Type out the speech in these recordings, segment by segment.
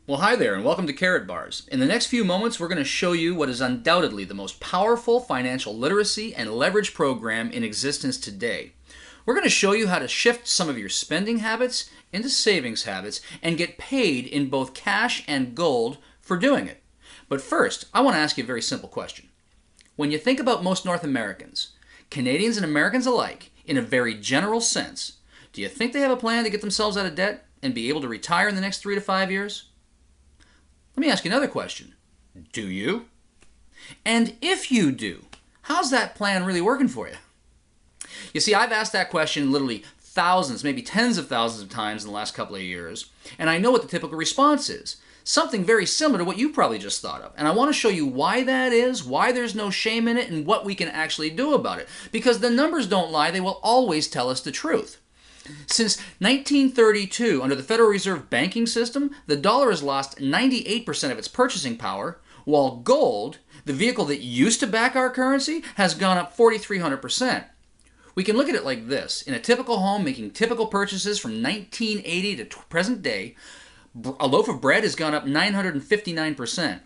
Well, hi there, and welcome to Karatbars. In the next few moments, we're going to show you what is undoubtedly the most powerful financial literacy and leverage program in existence today. We're going to show you how to shift some of your spending habits into savings habits and get paid in both cash and gold for doing it. But first, I want to ask you a very simple question. When you think about most North Americans, Canadians and Americans alike, in a very general sense, do you think they have a plan to get themselves out of debt and be able to retire in the next 3 to 5 years? Let me ask you another question. Do you? And if you do, how's that plan really working for you? You see, I've asked that question literally thousands, maybe tens of thousands of times in the last couple of years, and I know what the typical response is. Something very similar to what you probably just thought of. And I want to show you why that is, why there's no shame in it, and what we can actually do about it. Because the numbers don't lie, they will always tell us the truth. Since 1932, under the Federal Reserve banking system, the dollar has lost 98% of its purchasing power, while gold, the vehicle that used to back our currency, has gone up 4,300%. We can look at it like this. In a typical home making typical purchases from 1980 to present day, a loaf of bread has gone up 959%.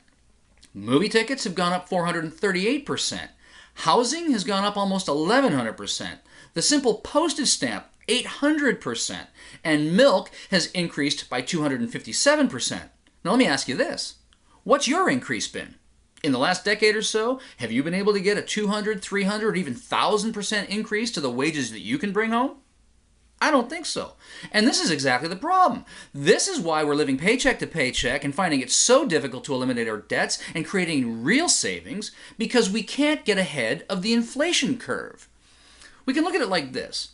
Movie tickets have gone up 438%. Housing has gone up almost 1,100%. The simple postage stamp 800%, and milk has increased by 257%. Now let me ask you this. What's your increase been? In the last decade or so, have you been able to get a 200, 300, or even 1,000% increase to the wages that you can bring home? I don't think so. And this is exactly the problem. This is why we're living paycheck to paycheck and finding it so difficult to eliminate our debts and creating real savings because we can't get ahead of the inflation curve. We can look at it like this.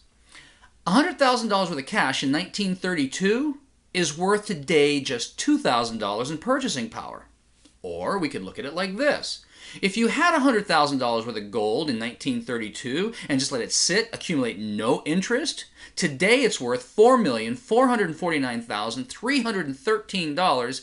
$100,000 worth of cash in 1932 is worth today just $2,000 in purchasing power. Or we could look at it like this. If you had $100,000 worth of gold in 1932 and just let it sit, accumulate no interest, today it's worth $4,449,313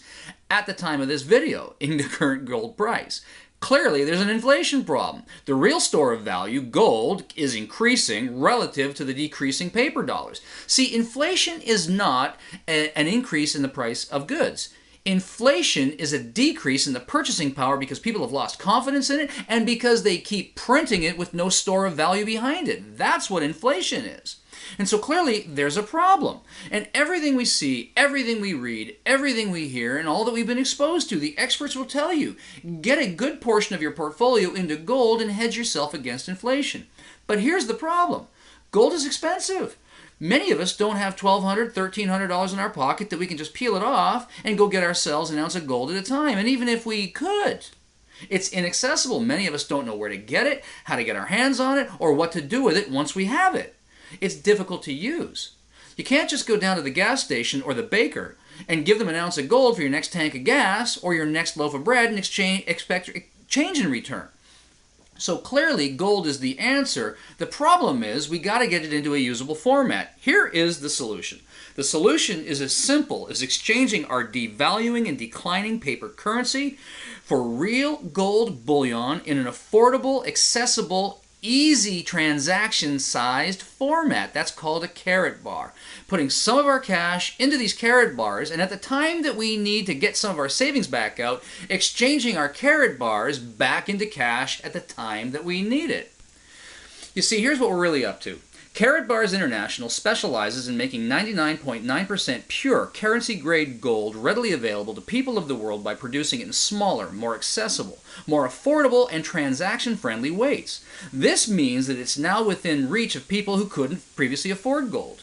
at the time of this video in the current gold price. Clearly, there's an inflation problem. The real store of value, gold, is increasing relative to the decreasing paper dollars. See, inflation is not an increase in the price of goods. Inflation is a decrease in the purchasing power because people have lost confidence in it and because they keep printing it with no store of value behind it. That's what inflation is. And so clearly there's a problem. And everything we see, everything we read, everything we hear, and all that we've been exposed to, the experts will tell you, get a good portion of your portfolio into gold and hedge yourself against inflation. But here's the problem. Gold is expensive. Many of us don't have $1,200, $1,300 in our pocket that we can just peel it off and go get ourselves an ounce of gold at a time. And even if we could, it's inaccessible. Many of us don't know where to get it, how to get our hands on it, or what to do with it once we have it. It's difficult to use. You can't just go down to the gas station or the baker and give them an ounce of gold for your next tank of gas or your next loaf of bread and expect change in return. So clearly gold is the answer. The problem is we got to get it into a usable format. Here is the solution. The solution is as simple as exchanging our devaluing and declining paper currency for real gold bullion in an affordable, accessible, easy transaction-sized format. That's called a Karatbar. Putting some of our cash into these Karatbars, and at the time that we need to get some of our savings back out, exchanging our Karatbars back into cash at the time that we need it. You see, here's what we're really up to. Karatbars International specializes in making 99.9% pure currency-grade gold readily available to people of the world by producing it in smaller, more accessible, more affordable, and transaction-friendly weights. This means that it's now within reach of people who couldn't previously afford gold.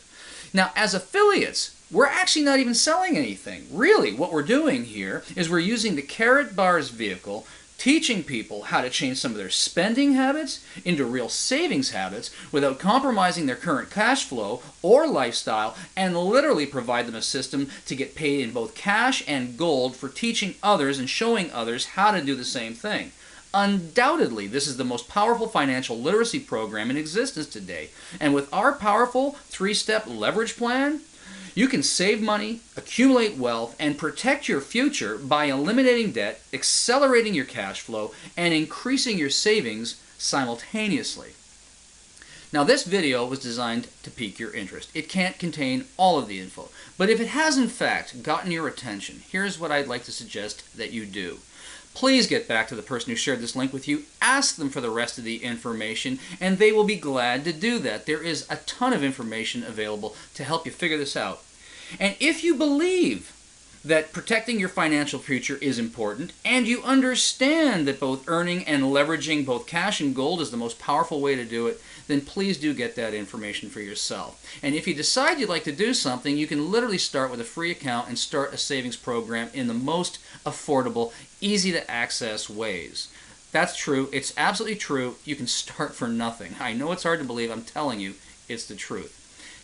Now, as affiliates, we're actually not even selling anything. Really, what we're doing here is we're using the Karatbars vehicle, teaching people how to change some of their spending habits into real savings habits without compromising their current cash flow or lifestyle, and literally provide them a system to get paid in both cash and gold for teaching others and showing others how to do the same thing. Undoubtedly, this is the most powerful financial literacy program in existence today. And with our powerful 3-step leverage plan, you can save money, accumulate wealth, and protect your future by eliminating debt, accelerating your cash flow, and increasing your savings simultaneously. Now this video was designed to pique your interest. It can't contain all of the info, but if it has in fact gotten your attention, here's what I'd like to suggest that you do. Please get back to the person who shared this link with you, ask them for the rest of the information, and they will be glad to do that. There is a ton of information available to help you figure this out. And if you believe that protecting your financial future is important, and you understand that both earning and leveraging both cash and gold is the most powerful way to do it, then please do get that information for yourself. And if you decide you'd like to do something, you can literally start with a free account and start a savings program in the most affordable, easy to access ways. That's true. It's absolutely true. You can start for nothing. I know it's hard to believe. I'm telling you, it's the truth.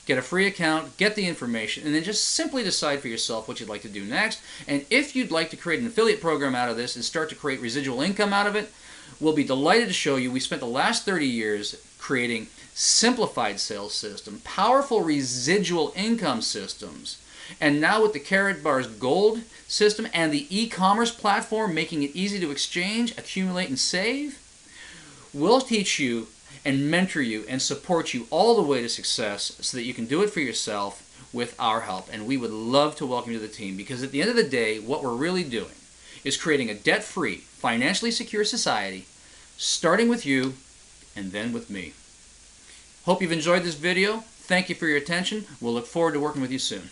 Get a free account, get the information, and then just simply decide for yourself what you'd like to do next. And if you'd like to create an affiliate program out of this and start to create residual income out of it, we'll be delighted to show you. We spent the last 30 years creating simplified sales system, powerful residual income systems, and now with the Karatbars Gold system and the e-commerce platform making it easy to exchange, accumulate, and save, we'll teach you and mentor you and support you all the way to success so that you can do it for yourself with our help. And we would love to welcome you to the team, because at the end of the day, what we're really doing is creating a debt-free, financially secure society, starting with you and then with me. Hope you've enjoyed this video. Thank you for your attention. We'll look forward to working with you soon.